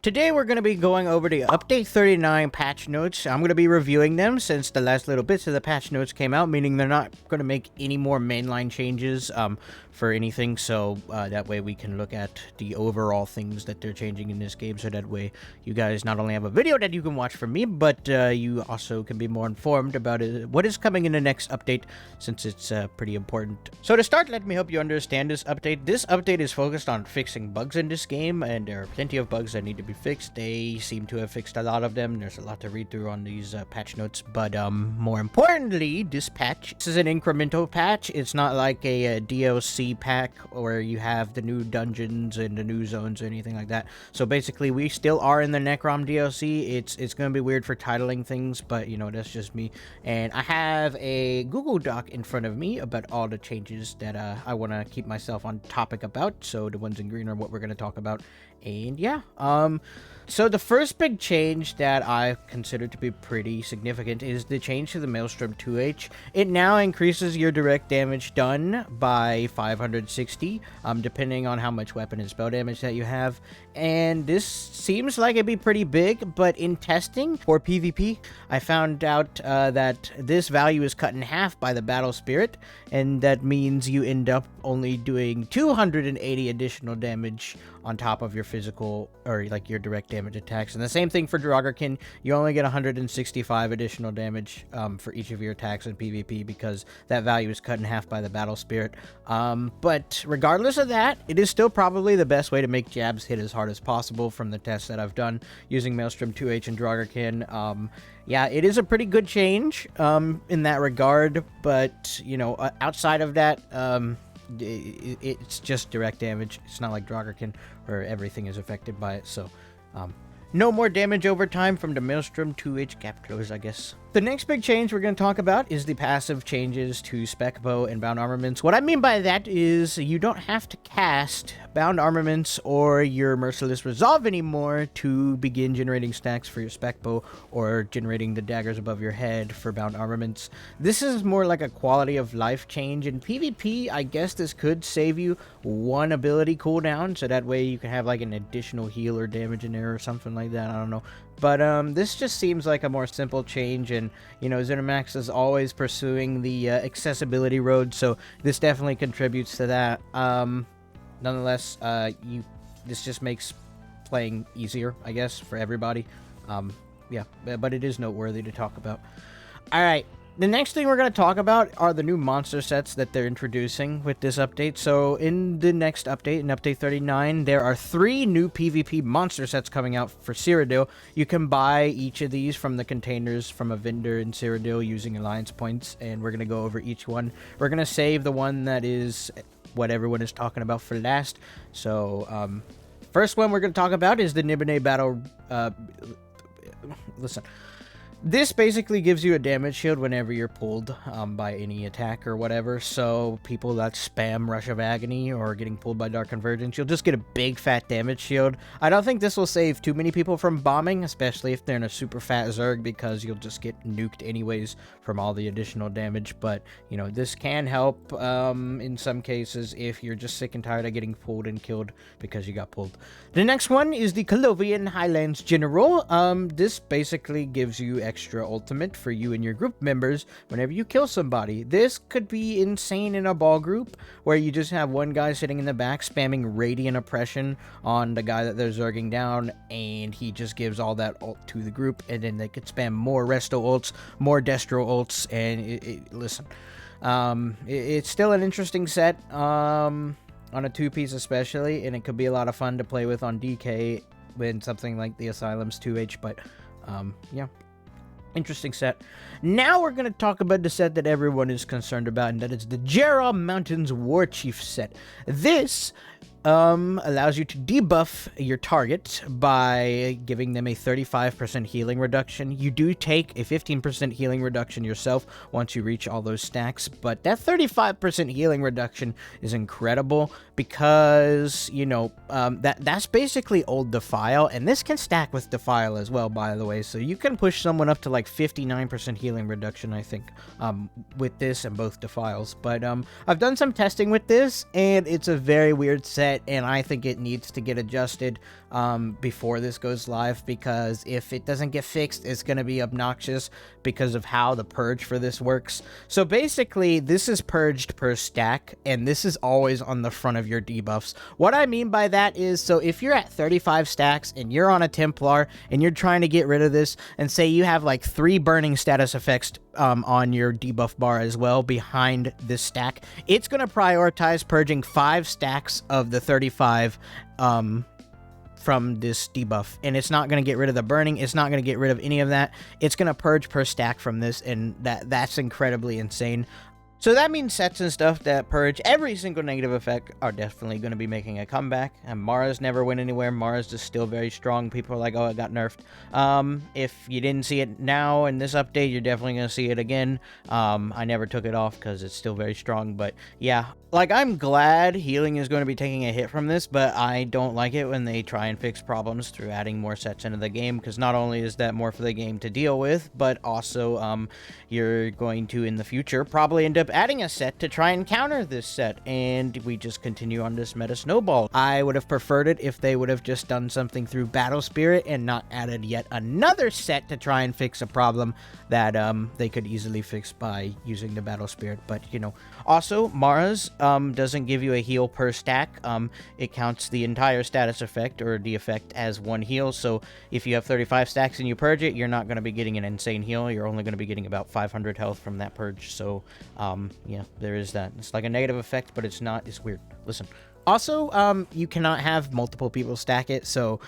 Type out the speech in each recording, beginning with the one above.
Today we're going to be going over the Update 39 patch notes. I'm going to be reviewing them since the last little bits of the patch notes came out, meaning they're not going to make any more mainline changes for anything, so that way we can look at the overall things that they're changing in this game, so that way you guys not only have a video that you can watch from me, but you also can be more informed about what is coming in the next update, since it's pretty important. So to start, let me help you understand this update. This update is focused on fixing bugs in this game, and there are plenty of bugs that need to be fixed. They seem to have fixed a lot of them. There's a lot to read through on these patch notes, but more importantly, this is an incremental patch. It's not like a DLC pack where you have the new dungeons and the new zones or anything like that. So basically, we still are in the Necrom DLC. It's going to be weird for titling things, but you know, that's just me. And I have a Google Doc in front of me about all the changes that I want to keep myself on topic about. So the ones in green are what we're going to talk about. And yeah, so the first big change that I consider to be pretty significant is the change to the Maelstrom 2H. It now increases your direct damage done by 560, depending on how much weapon and spell damage that you have. And this seems like it'd be pretty big, but in testing for PvP, I found out that this value is cut in half by the Battle Spirit, and that means you end up only doing 280 additional damage on top of your physical, or like your direct damage attacks. And the same thing for Draugr, you only get 165 additional damage for each of your attacks in PvP, because that value is cut in half by the Battle Spirit. But regardless of that, it is still probably the best way to make jabs hit as hard as possible from the tests that I've done using Maelstrom 2H and Draugr. Yeah, it is a pretty good change in that regard, but you know, outside of that, it's just direct damage. It's not like Draugr, where everything is affected by it. So no more damage over time from the Maelstrom 2H gap close, I guess. The next big change we're going to talk about is the passive changes to Spec Bow and Bound Armaments. What I mean by that is you don't have to cast Bound Armaments or your Merciless Resolve anymore to begin generating stacks for your Spec Bow or generating the daggers above your head for Bound Armaments. This is more like a quality of life change. In PvP, I guess this could save you one ability cooldown, so that way you can have like an additional heal or damage in there or something like that. I don't know. But this just seems like a more simple change, and you know, ZeniMax is always pursuing the accessibility road, so this definitely contributes to that. Nonetheless, this just makes playing easier, I guess, for everybody. Yeah, but it is noteworthy to talk about. Alright, the next thing we're going to talk about are the new monster sets that they're introducing with this update. So in the next update, in Update 39, there are 3 new PvP monster sets coming out for Cyrodiil. You can buy each of these from the containers from a vendor in Cyrodiil using Alliance points, and we're going to go over each one. We're going to save the one that is what everyone is talking about for last. So, first one we're going to talk about is the Nibene Battle... listen. This basically gives you a damage shield whenever you're pulled by any attack or whatever. So people that spam Rush of Agony or getting pulled by Dark Convergence, you'll just get a big fat damage shield. I don't think this will save too many people from bombing, especially if they're in a super fat Zerg, because you'll just get nuked anyways from all the additional damage. But, you know, this can help in some cases if you're just sick and tired of getting pulled and killed because you got pulled. The next one is the Colovian Highlands Jerall. This basically gives you extra ultimate for you and your group members whenever you kill somebody. This could be insane in a ball group where you just have one guy sitting in the back spamming Radiant Oppression on the guy that they're zerging down, and he just gives all that ult to the group, and then they could spam more Resto ults, more Destro ults, and listen, it's still an interesting set on a 2-piece especially, and it could be a lot of fun to play with on DK when something like the Asylum's 2H, but yeah. Interesting set. Now we're going to talk about the set that everyone is concerned about, and that is the Jerall Mountains Warchief set. This allows you to debuff your target by giving them a 35% healing reduction. You do take a 15% healing reduction yourself once you reach all those stacks, but that 35% healing reduction is incredible because, you know, that's basically old Defile, and this can stack with Defile as well, by the way, so you can push someone up to like 59% healing reduction, I think, with this and both Defiles. But I've done some testing with this, and it's a very weird set. set, and I think it needs to get adjusted before this goes live, because if it doesn't get fixed, it's going to be obnoxious because of how the purge for this works. So basically, this is purged per stack, and this is always on the front of your debuffs. What I mean by that is, so if you're at 35 stacks and you're on a Templar and you're trying to get rid of this, and say you have like 3 burning status effects on your debuff bar as well behind this stack, it's going to prioritize purging 5 stacks of the 35 from this debuff, and it's not going to get rid of the burning, it's not going to get rid of any of that, it's going to purge per stack from this, and that's incredibly insane. So that means sets and stuff that purge every single negative effect are definitely going to be making a comeback. And Mara's never went anywhere. Mara's just still very strong. People are like, oh, it got nerfed. If you didn't see it now in this update, you're definitely going to see it again. I never took it off because it's still very strong. But yeah, like, I'm glad healing is going to be taking a hit from this, but I don't like it when they try and fix problems through adding more sets into the game, because not only is that more for the game to deal with, but also you're going to, in the future, probably end up adding a set to try and counter this set, and we just continue on this meta snowball. I would have preferred it if they would have just done something through Battle Spirit and not added yet another set to try and fix a problem that they could easily fix by using the Battle Spirit. But, you know, also, Mara's doesn't give you a heal per stack. It counts the entire status effect or the effect as one heal. So if you have 35 stacks and you purge it, you're not going to be getting an insane heal. You're only going to be getting about 500 health from that purge. So yeah, there is that. It's like a negative effect, but it's not. It's weird. Listen. Also, you cannot have multiple people stack it. So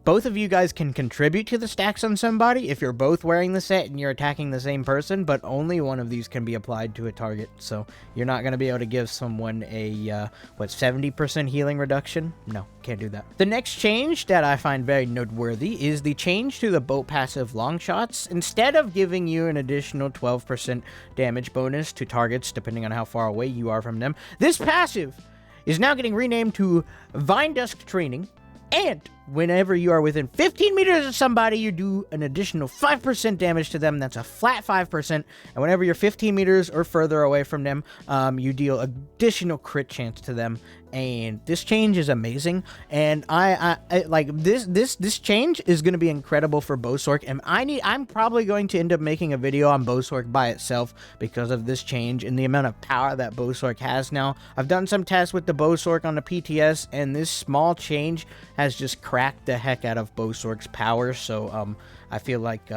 both of you guys can contribute to the stacks on somebody if you're both wearing the set and you're attacking the same person, but only one of these can be applied to a target. So you're not going to be able to give someone a, 70% healing reduction? No, can't do that. The next change that I find very noteworthy is the change to the boat passive long shots. Instead of giving you an additional 12% damage bonus to targets, depending on how far away you are from them, this passive is now getting renamed to Vine Dusk Training. And whenever you are within 15 meters of somebody, you do an additional 5% damage to them. That's a flat 5%. And whenever you're 15 meters or further away from them, you deal additional crit chance to them. And this change is amazing. And I like this change is going to be incredible for Bosork. And I'm probably going to end up making a video on Bosork by itself because of this change and the amount of power that Bosork has now. I've done some tests with the Bosork on the PTS, and this small change has just cracked the heck out of Bosork's power. So I feel like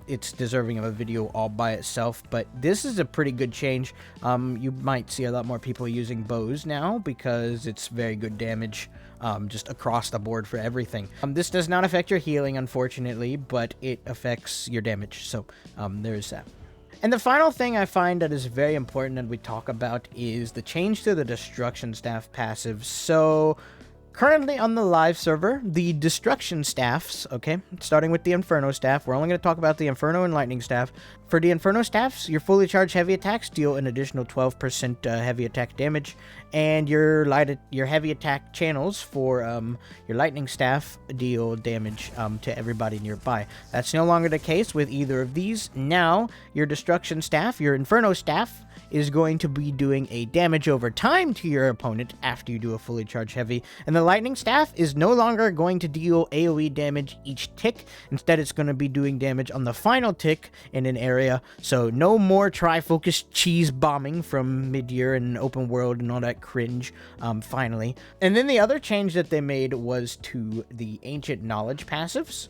it's deserving of a video all by itself, but this is a pretty good change. You might see a lot more people using bows now because it's very good damage just across the board for everything. This does not affect your healing, unfortunately, but it affects your damage, so there's that. And the final thing I find that is very important that we talk about is the change to the Destruction Staff passive. So currently on the live server, the Destruction Staffs, okay, starting with the Inferno Staff, we're only going to talk about the Inferno and Lightning Staff. For the Inferno Staffs, your fully charged heavy attacks deal an additional 12% heavy attack damage, and your heavy attack channels for your Lightning Staff deal damage to everybody nearby. That's no longer the case with either of these. Now, your Destruction Staff, your Inferno Staff, is going to be doing a damage over time to your opponent after you do a fully charged heavy, and the Lightning Staff is no longer going to deal AoE damage each tick. Instead, it's going to be doing damage on the final tick in an area, so no more tri-focus cheese bombing from mid-year and open world and all that cringe, finally. And then the other change that they made was to the Ancient Knowledge passives.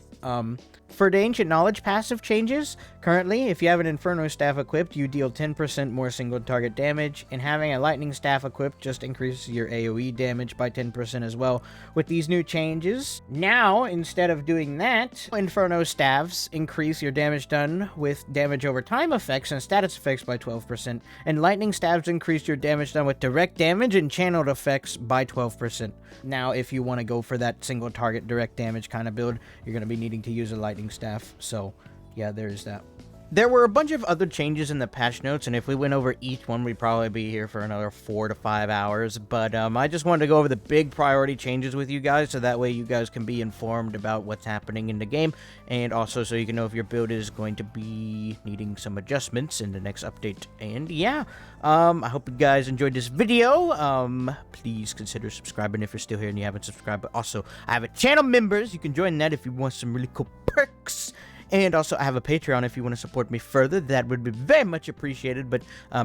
For the Ancient Knowledge passive changes, currently, if you have an Inferno Staff equipped, you deal 10% more single target damage, and having a Lightning Staff equipped just increases your AoE damage by 10% as well. With these new changes, now, instead of doing that, Inferno Staffs increase your damage done with damage over time effects and status effects by 12%, and Lightning Staffs increase your damage done with direct damage and channeled effects by 12%. Now, if you want to go for that single target direct damage kind of build, you're going to be needing to use a Lightning Staff, so yeah, there's that. There were a bunch of other changes in the patch notes, and if we went over each one, we'd probably be here for another 4 to 5 hours. But I just wanted to go over the big priority changes with you guys, so that way you guys can be informed about what's happening in the game, and also so you can know if your build is going to be needing some adjustments in the next update. And yeah, I hope you guys enjoyed this video. Please consider subscribing if you're still here and you haven't subscribed. But also, I have a channel members. You can join that if you want some really cool perks. And also, I have a Patreon if you want to support me further. That would be very much appreciated, but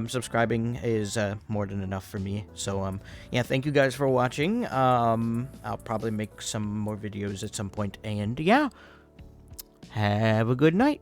subscribing is more than enough for me. So, yeah, thank you guys for watching. I'll probably make some more videos at some point. And, yeah, have a good night.